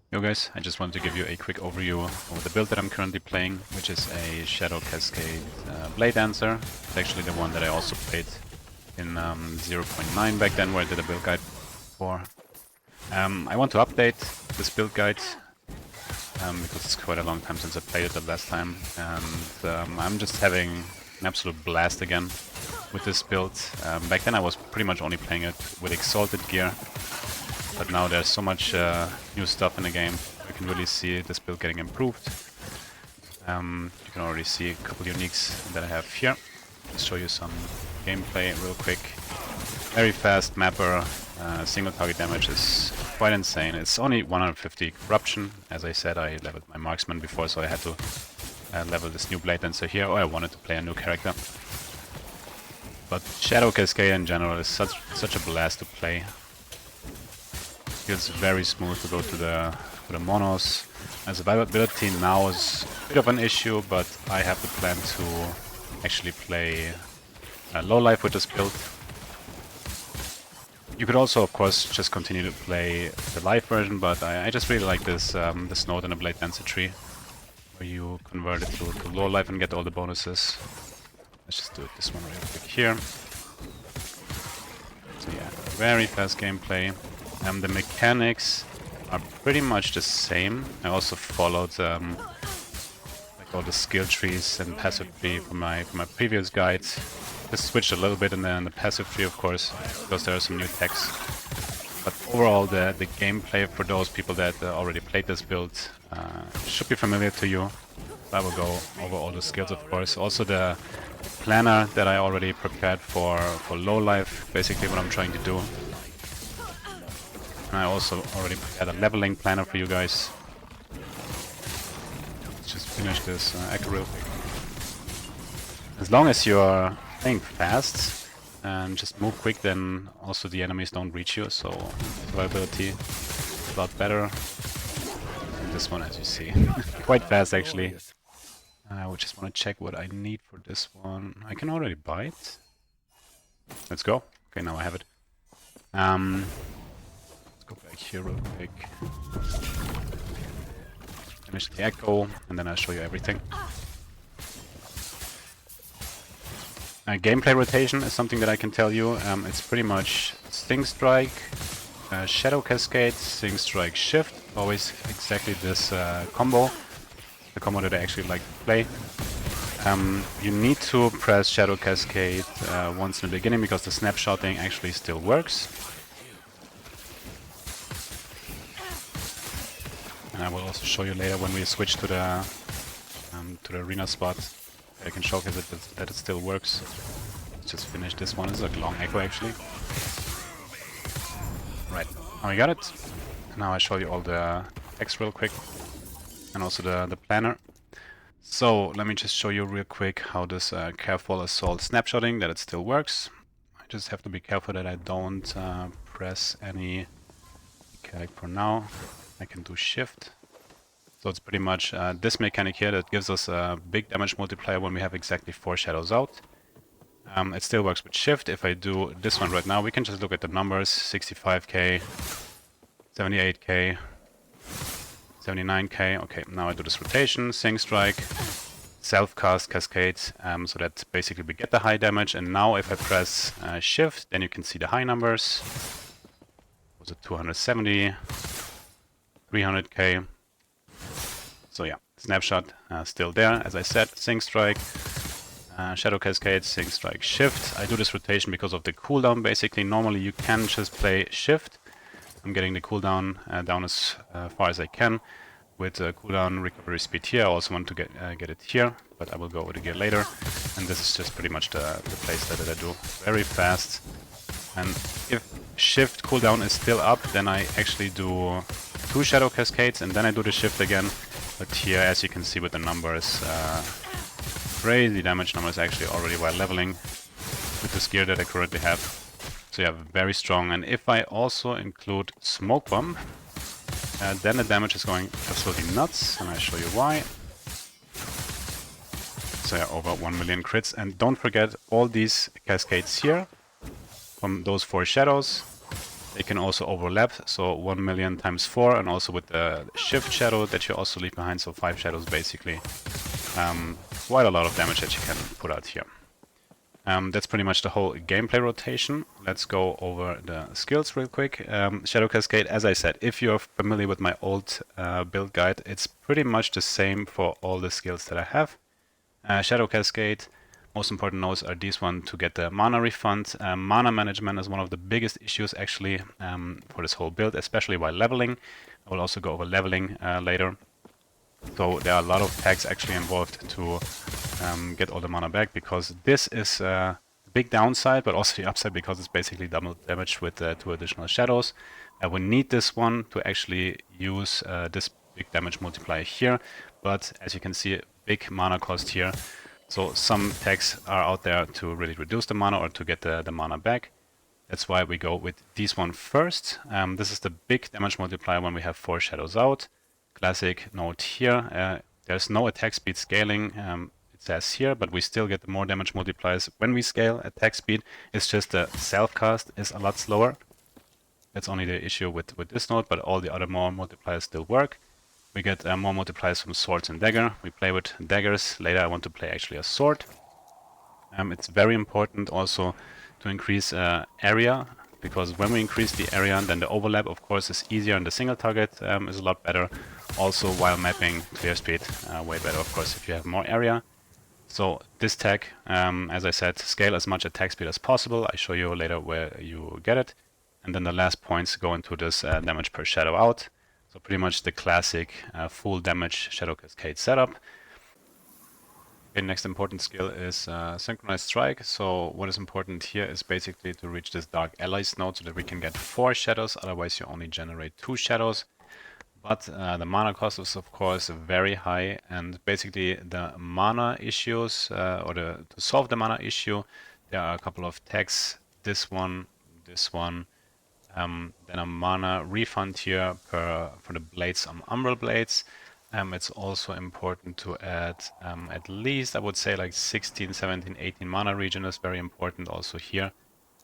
Yo guys, I just wanted to give you a quick overview of the build that I'm currently playing, which is a Shadow Cascade Bladedancer. It's actually the one that I also played in 0.9 back then, where I did a build guide for. I want to update this build guide because it's quite a long time since I played it the last time, and I'm just having an absolute blast again with this build. Back then I was pretty much only playing it with Exalted gear, but now there's so much new stuff in the game. You can really see this build getting improved. You can already see a couple uniques that I have here. Let's show you some gameplay real quick. Very fast mapper, single target damage is quite insane. It's only 150 corruption. As I said, I leveled my marksman before, so I had to level this new Bladedancer here, or I wanted to play a new character. But Shadow Cascade in general is such a blast to play. Feels very smooth to go to the monos. Survivability now is a bit of an issue, but I have the plan to actually play low life with this build. You could also, of course, just continue to play the live version, but I just really like this this node in the Bladedancer tree, where you convert it to low life and get all the bonuses. Let's just do it this one real quick here. So yeah, very fast gameplay. The mechanics are pretty much the same. I also followed like all the skill trees and passive tree from my previous guides. Just switched a little bit in the passive tree, of course, because there are some new techs. But overall, the gameplay for those people that already played this build should be familiar to you. I will go over all the skills, of course. Also the planner that I already prepared for low life, basically what I'm trying to do. I also already prepared a leveling planner for you guys. Let's just finish this echo real quick. As long as you're playing fast and just move quick, then also the enemies don't reach you, so survivability is a lot better. And this one, as you see, quite fast actually. I would just want to check what I need for this one. I can already buy it. Let's go. Okay, now I have it. Go back here real quick. Finish the echo, and then I'll show you everything. Gameplay rotation is something that I can tell you. It's pretty much Sting Strike, Shadow Cascade, Sting Strike, Shift. Always exactly this combo. The combo that I actually like to play. You need to press Shadow Cascade once in the beginning because the snapshotting actually still works. And I will also show you later when we switch to the arena spot. I can showcase it that it still works. Let's just finish this one. It's a long echo actually. Right, now we got it. Now I show you all the text real quick, and also the planner. So let me just show you real quick how this careful assault snapshotting, that it still works. I just have to be careful that I don't press any mechanic for now. I can do shift. So it's pretty much this mechanic here that gives us a big damage multiplier when we have exactly 4 shadows out. It still works with shift. If I do this one right now, we can just look at the numbers: 65k, 78k, 79k. Okay, now I do this rotation, Sing Strike, self-cast Cascade, so that basically we get the high damage. And now if I press shift, then you can see the high numbers. Was it 270, 300k? So yeah, Snapshot still there. As I said, Sing Strike, Shadow Cascade, Sing Strike, Shift. I do this rotation because of the cooldown. Basically, normally you can just play Shift. I'm getting the cooldown down as far as I can with cooldown recovery speed here. I also want to get it here, but I will go over the gear later. And this is just pretty much the playstyle that I do. Very fast. And if Shift cooldown is still up, then I actually do 2 Shadow Cascades and then I do the Shift again. But here, as you can see with the numbers, crazy damage numbers actually already while leveling with this gear that I currently have. So yeah, very strong. And if I also include Smoke Bomb, then the damage is going absolutely nuts, and I'll show you why. So yeah, over 1 million crits. And don't forget all these cascades here from those 4 shadows. They can also overlap, so 1 million times 4, and also with the shift shadow that you also leave behind, so 5 shadows basically. Quite a lot of damage that you can put out here. That's pretty much the whole gameplay rotation. Let's go over the skills real quick. Shadow Cascade, as I said, if you're familiar with my old build guide, it's pretty much the same for all the skills that I have. Shadow Cascade, most important notes are these one to get the mana refund. Mana management is one of the biggest issues actually for this whole build, especially while leveling. I will also go over leveling later. So there are a lot of tags actually involved to get all the mana back, because this is a big downside, but also the upside because it's basically double damage with 2 additional shadows. We need this one to actually use this big damage multiplier here, but as you can see, big mana cost here. So some tags are out there to really reduce the mana or to get the mana back. That's why we go with these one first. This is the big damage multiplier when we have 4 shadows out. Classic note here, there's no attack speed scaling, it says here, but we still get the more damage multipliers when we scale attack speed. It's just the self-cast is a lot slower. That's only the issue with this note, but all the other more multipliers still work. We get more multipliers from swords and dagger. We play with daggers. Later I want to play actually a sword. It's very important also to increase area, because when we increase the area, then the overlap of course is easier and the single target is a lot better. Also while mapping clear speed, way better of course if you have more area. So this tag, as I said, scale as much attack speed as possible. I show you later where you get it. And then the last points go into this damage per shadow out. So pretty much the classic full damage Shadow Cascade setup. Okay, next important skill is Synchronized Strike. So what is important here is basically to reach this Dark Allies node so that we can get 4 shadows, otherwise you only generate 2 shadows. But the mana cost is of course very high, and basically the mana issues, to solve the mana issue, there are a couple of tags, this one, then a mana refund here for the blades on Umbral Blades. It's also important to add at least, I would say, like 16, 17, 18 mana regen is very important also here.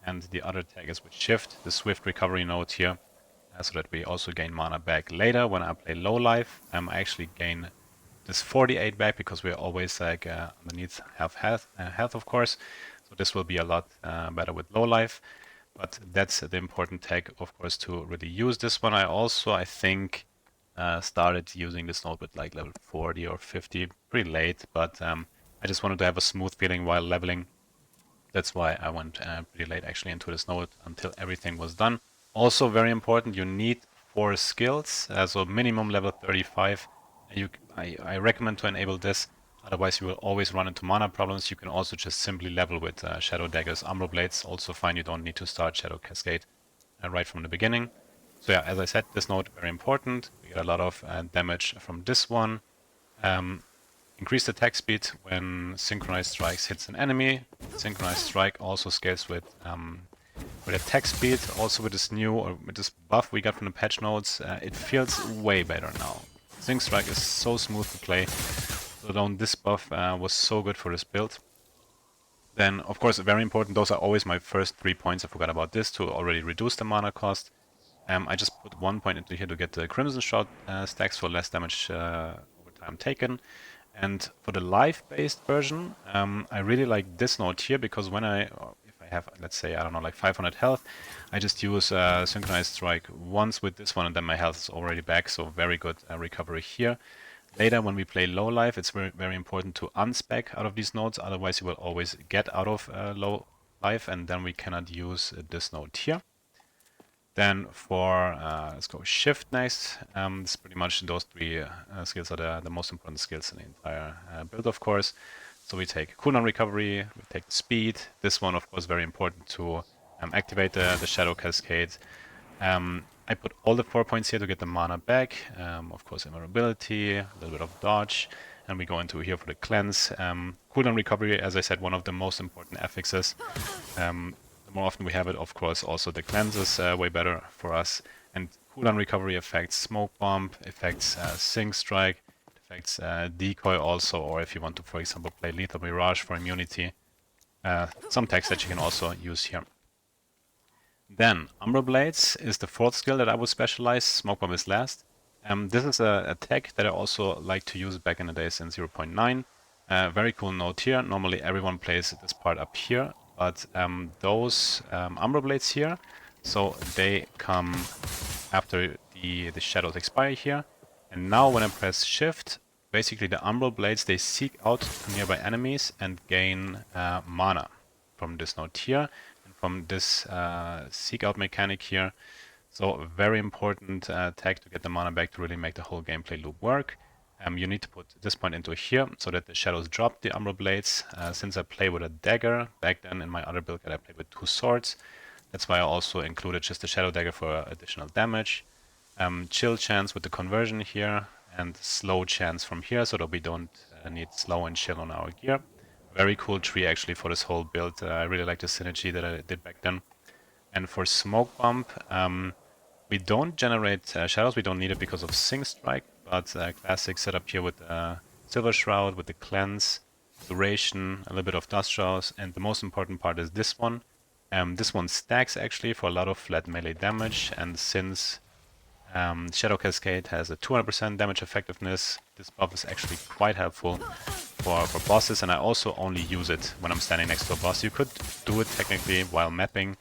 And the other tag is with shift, the swift recovery node here, so that we also gain mana back later. When I play low life, I actually gain this 48 back, because we're always like underneath half health of course. So this will be a lot better with low life. But that's the important tag, of course, to really use this one. I also, I think, started using this node with like level 40 or 50, pretty late, but I just wanted to have a smooth feeling while leveling. That's why I went pretty late actually into this node until everything was done. Also very important, you need 4 skills, so minimum level 35. I recommend to enable this. Otherwise you will always run into mana problems. You can also just simply level with Shadow Daggers, Umbral Blades. Also fine, you don't need to start Shadow Cascade right from the beginning. So yeah, as I said, this node very important. We get a lot of damage from this one. Increased attack speed when Synchronized Strikes hits an enemy. Synchronized Strike also scales with attack speed. Also with this new, or with this buff we got from the patch notes, it feels way better now. Sync Strike is so smooth to play. Alone this buff was so good for this build. Then, of course, very important, those are always my first 3 points. I forgot about this, to already reduce the mana cost. I just put 1 point into here to get the Crimson Shot stacks for less damage over time taken. And for the life-based version, I really like this node here, because when if I have, let's say, I don't know, like 500 health, I just use Synchronized Strike once with this one, and then my health is already back, so very good recovery here. Later, when we play low life, it's very, very important to unspec out of these nodes, otherwise you will always get out of low life, and then we cannot use this node here. Then for, let's go shift next. It's pretty much those 3 skills are the most important skills in the entire build, of course. So we take cooldown recovery, we take the speed. This one, of course, very important to activate the Shadow Cascade. I put all the 4 points here to get the mana back. Of course, invulnerability, a little bit of dodge, and we go into here for the cleanse. Cooldown recovery, as I said, one of the most important affixes. The more often we have it, of course, also the cleanse is way better for us. And cooldown recovery affects Smoke Bomb, affects Sync Strike, affects Decoy also, or if you want to, for example, play Lethal Mirage for immunity. Some text that you can also use here. Then Umbral Blades is the fourth skill that I would specialize. Smoke Bomb is last. This is a tech that I also like to use back in the days in 0.9. Very cool note here. Normally everyone plays this part up here, but those Umbral Blades here, so they come after the shadows expire here. And now when I press shift, basically the Umbral Blades, they seek out nearby enemies and gain mana from this node here and from this seek out mechanic here. So a very important tag to get the mana back to really make the whole gameplay loop work. You need to put this point into here so that the shadows drop the Umbral Blades. Since I play with a dagger, back then in my other build I played with 2 swords. That's why I also included just the Shadow Dagger for additional damage. Chill chance with the conversion here, and slow chance from here, so that we don't need slow and chill on our gear. Very cool tree actually for this whole build. I really like the synergy that I did back then. And for Smoke Bomb, we don't generate shadows, we don't need it because of Sync Strike, but classic setup here with Silver Shroud, with the Cleanse, Duration, a little bit of Dust Shrouds, and the most important part is this one. This one stacks actually for a lot of flat melee damage, and since Shadow Cascade has a 200% damage effectiveness, this buff is actually quite helpful for bosses, and I also only use it when I'm standing next to a boss. You could do it technically while mapping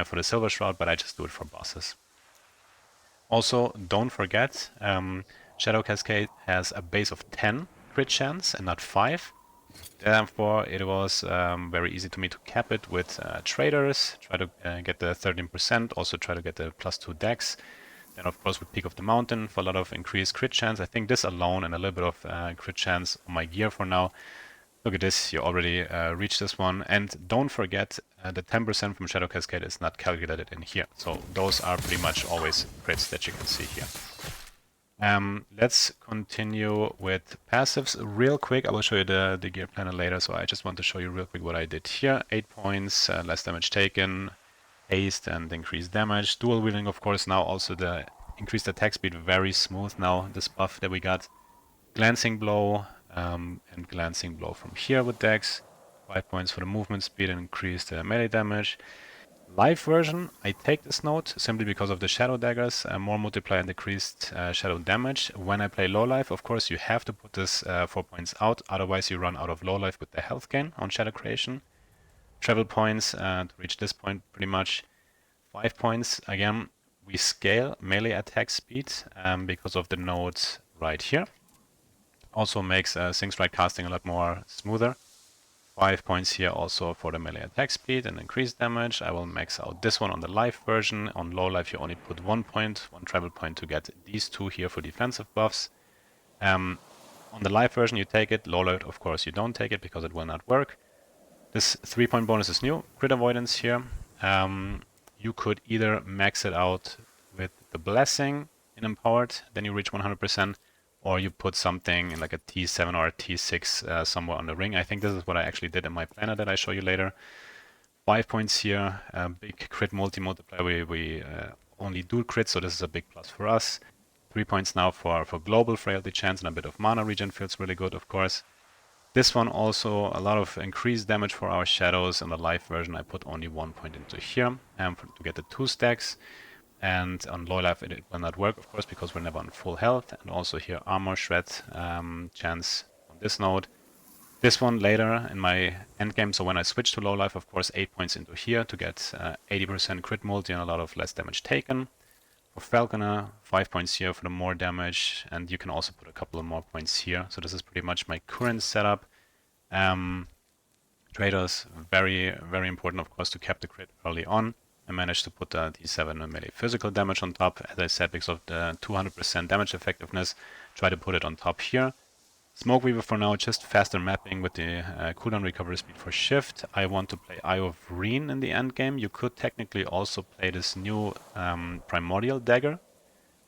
for the Silver Shroud, but I just do it for bosses. Also, don't forget, Shadow Cascade has a base of 10 crit chance and not 5. Therefore, it was very easy to me to cap it with traders, try to get the 13%, also try to get the +2 dex. Then, of course, with Peak of the Mountain for a lot of increased crit chance. I think this alone and a little bit of crit chance on my gear for now. Look at this, you already reached this one. And don't forget, the 10% from Shadow Cascade is not calculated in here. So those are pretty much always crits that you can see here. Let's continue with passives real quick. I will show you the gear planner later, so I just want to show you real quick what I did here. 8 points, less damage taken, haste and increased damage. Dual wielding, of course, now also the increased attack speed, very smooth now, this buff that we got. Glancing blow and glancing blow from here with dex. 5 points for the movement speed and increased melee damage. Live version, I take this note simply because of the shadow daggers, more multiplier and decreased shadow damage. When I play low life, of course, you have to put this 4 points out, otherwise you run out of low life with the health gain on shadow creation. Travel points to reach this point pretty much. 5 points, again, we scale melee attack speed because of the nodes right here. Also makes Sync Strike casting a lot more smoother. 5 points here also for the melee attack speed and increased damage. I will max out this one on the life version. On low life you only put 1 point, 1 travel point to get these 2 here for defensive buffs. On the life version you take it, low life of course you don't take it because it will not work. This 3-point bonus is new, crit avoidance here. You could either max it out with the blessing in empowered, then you reach 100%, or you put something in like a T7 or a T6 somewhere on the ring. I think this is what I actually did in my planner that I show you later. 5 points here, big crit multiplier. We only do crit, so this is a big plus for us. 3 points now for global frailty chance, and a bit of mana regen feels really good, of course. This one also a lot of increased damage for our shadows. In the life version I put only 1 point into here to get the 2 stacks. And on low life it will not work, of course, because we're never on full health. And also here armor shred chance on this node. This one later in my endgame, so when I switch to low life, of course, 8 points into here to get 80% crit multi and a lot of less damage taken. For Falconer, 5 points here for the more damage, and you can also put a couple of more points here. So this is pretty much my current setup. Traders, very, very important, of course, to cap the crit early on. I managed to put the D7 melee physical damage on top, as I said, because of the 200% damage effectiveness. Try to put it on top here. Smoke Weaver for now, just faster mapping with the cooldown recovery speed for shift. I want to play Eye of Reen in the end game. You could technically also play this new Primordial Dagger.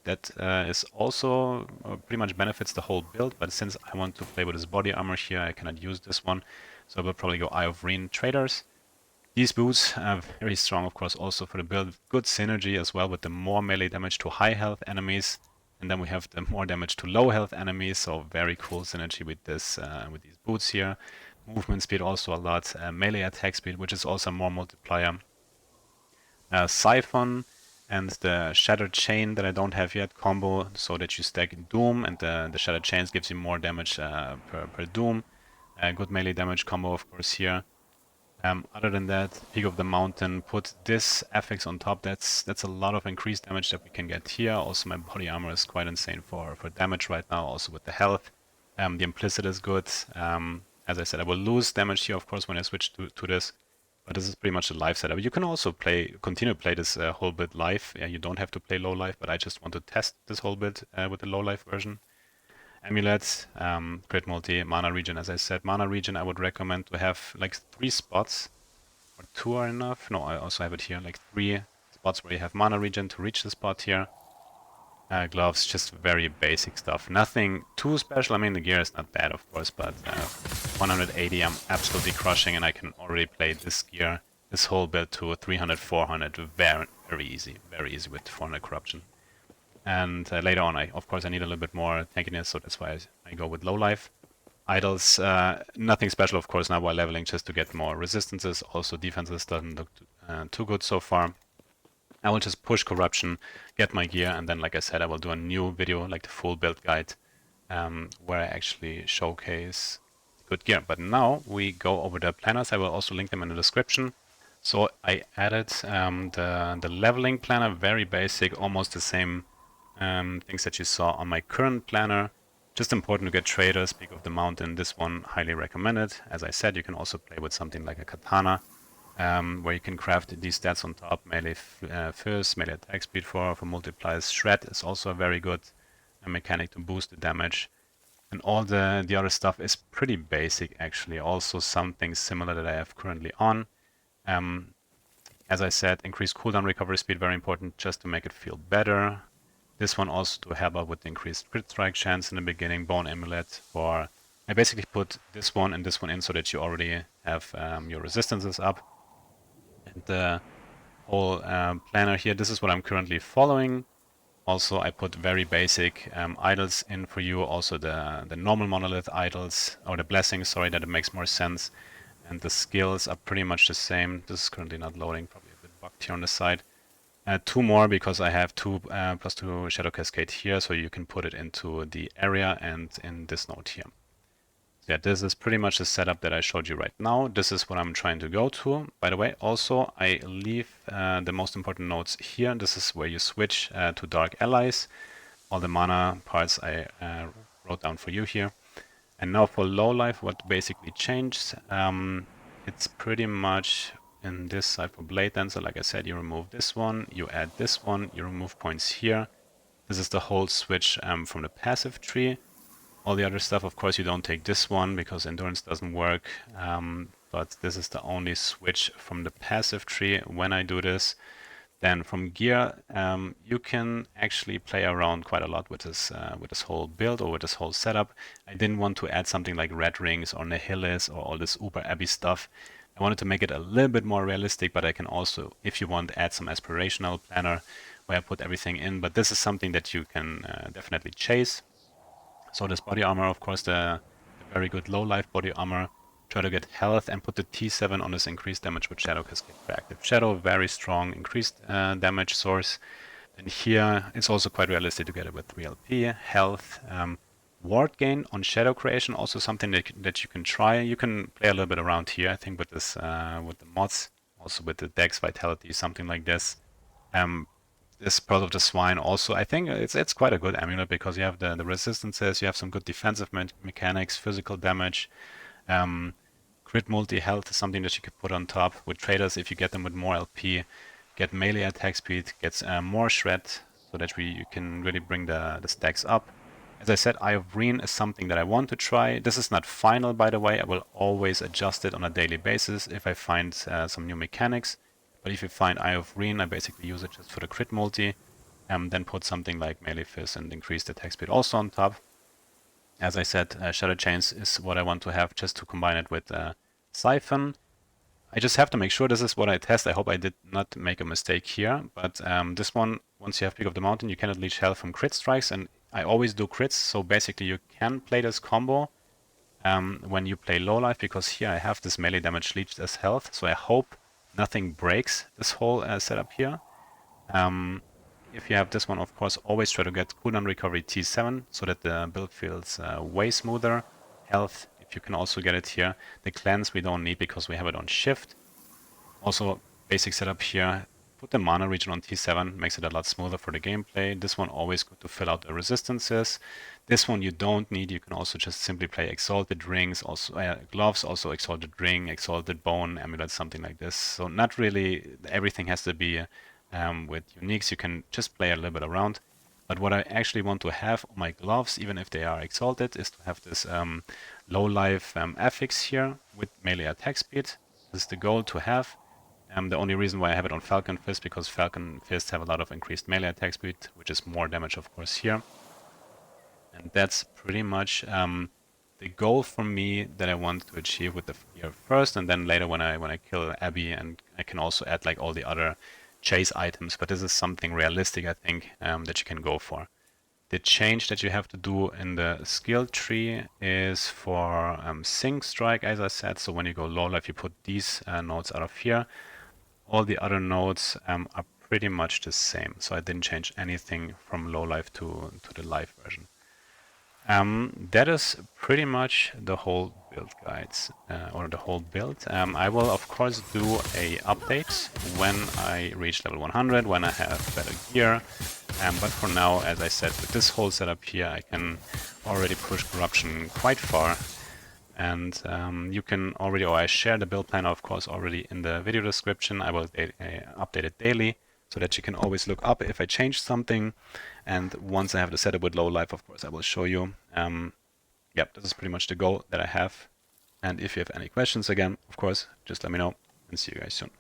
That is also pretty much benefits the whole build, but since I want to play with his body armor here, I cannot use this one. So I will probably go Eye of Reen Traders. These boots are very strong, of course, also for the build. Good synergy as well with the more melee damage to high health enemies. And then we have the more damage to low health enemies, so very cool synergy with this, with these boots here. Movement speed also a lot, melee attack speed, which is also more multiplier. Siphon and the Shattered Chain that I don't have yet combo, so that you stack Doom, and the Shattered Chains gives you more damage per Doom. Good melee damage combo, of course, here. Other than that, Peak of the Mountain, put this affix on top. That's a lot of increased damage that we can get here. Also, my body armor is quite insane for damage right now, also with the health. The implicit is good. As I said, I will lose damage here, of course, when I switch to this. But this is pretty much the live setup. You can also continue to play this whole bit live. Yeah, you don't have to play low life, but I just want to test this whole bit with the low life version. Amulet, crit multi, mana regen. As I said, mana regen I would recommend to have like 3 spots, or 2 are enough. No, I also have it here, like 3 spots where you have mana regen to reach the spot here. Gloves, just very basic stuff. Nothing too special. I mean, the gear is not bad, of course, but 180 I'm absolutely crushing, and I can already play this gear, this whole build to 300, 400 very, very easy with 400 corruption. And later on, of course, I need a little bit more tankiness, so that's why I go with low life. Idols, nothing special, of course, now while leveling, just to get more resistances. Also, defenses doesn't look too good so far. I will just push corruption, get my gear, and then, like I said, I will do a new video, like the full build guide, where I actually showcase good gear. But now we go over the planners. I will also link them in the description. So I added the leveling planner, very basic, almost the same things that you saw on my current planner. Just important to get traders, Peak of the Mountain. This one highly recommended. As I said, you can also play with something like a katana, where you can craft these stats on top. Melee first, melee attack speed for multipliers. Shred is also a very good mechanic to boost the damage. And all the other stuff is pretty basic, actually. Also something similar that I have currently on. As I said, increased cooldown recovery speed, very important, just to make it feel better. This one also to help out with the increased crit strike chance in the beginning. Bone Amulet for... I basically put this one and this one in so that you already have your resistances up. And the whole planner here, this is what I'm currently following. Also, I put very basic idols in for you. Also, the normal monolith idols, or the blessings, sorry, that it makes more sense. And the skills are pretty much the same. This is currently not loading, probably a bit bugged here on the side. 2 more because I have 2 plus 2 Shadow Cascade here, so you can put it into the area and in this node here. So yeah, this is pretty much the setup that I showed you right now. This is what I'm trying to go to. By the way, also I leave the most important nodes here. This is where you switch to Dark Allies. All the mana parts I wrote down for you here. And now for low life, what basically changed, it's pretty much in this side for Bladedancer. Like I said, you remove this one, you add this one, you remove points here. This is the whole switch from the passive tree. All the other stuff, of course, you don't take this one because endurance doesn't work. But this is the only switch from the passive tree when I do this. Then from gear, you can actually play around quite a lot with this whole build or with this whole setup. I didn't want to add something like red rings or Nihilis or all this Uber Abbey stuff. I wanted to make it a little bit more realistic, but I can also, if you want, add some aspirational planner where I put everything in. But this is something that you can definitely chase. So this body armor, of course, the very good low life body armor. Try to get health and put the T7 on this increased damage with Shadow Cascade for active Shadow. Very strong increased damage source. And here it's also quite realistic to get it with 3LP. Health. Ward gain on Shadow Creation, also something that you can try. You can play a little bit around here, I think, with this with the mods. Also with the Dex Vitality, something like this. This Pearl of the Swine also, I think it's quite a good amulet because you have the resistances, you have some good defensive mechanics, physical damage. Crit multi-health is something that you could put on top. With traders, if you get them with more LP, get melee attack speed, gets more shred, so that you can really bring the stacks up. As I said, Eye of Reen is something that I want to try. This is not final, by the way. I will always adjust it on a daily basis if I find some new mechanics. But if you find Eye of Reen, I basically use it just for the crit multi, then put something like melee fist and increase the attack speed also on top. As I said, Shadow Chains is what I want to have just to combine it with Siphon. I just have to make sure this is what I test. I hope I did not make a mistake here. But this one, once you have Peak of the Mountain, you cannot leech health from crit strikes. And I always do crits, so basically you can play this combo when you play low life, because here I have this melee damage leeched as health. So I hope nothing breaks this whole setup here. If you have this one, of course, always try to get cooldown recovery T7 so that the build feels way smoother. Health, if you can also get it here. The cleanse we don't need because we have it on shift. Also, basic setup here. Put the mana region on T7, makes it a lot smoother for the gameplay. This one always good to fill out the resistances. This one you don't need, you can also just simply play Exalted Rings, also Gloves, also Exalted Ring, Exalted Bone, Amulet, something like this. So not really, everything has to be with uniques, you can just play a little bit around. But what I actually want to have on my gloves, even if they are exalted, is to have this low life affix here with melee attack speed. This is the goal to have. The only reason why I have it on Falcon Fist, because Falcon Fists have a lot of increased melee attack speed, which is more damage, of course, here. And that's pretty much the goal for me that I want to achieve with the gear first, and then later when I kill Abby, and I can also add like all the other chase items. But this is something realistic, I think, that you can go for. The change that you have to do in the skill tree is for Sync Strike, as I said. So when you go low life, you put these nodes out of here. All the other nodes are pretty much the same, so I didn't change anything from low life to the live version. That is pretty much the whole build guides, or the whole build. I will of course do a update when I reach level 100, when I have better gear. But for now, as I said, with this whole setup here, I can already push corruption quite far. And you can already, or I share the build plan, of course, already in the video description. I will update it daily so that you can always look up if I change something. And once I have the setup with low life, of course, I will show you. Yep, this is pretty much the goal that I have. And if you have any questions, again, of course, just let me know, and see you guys soon.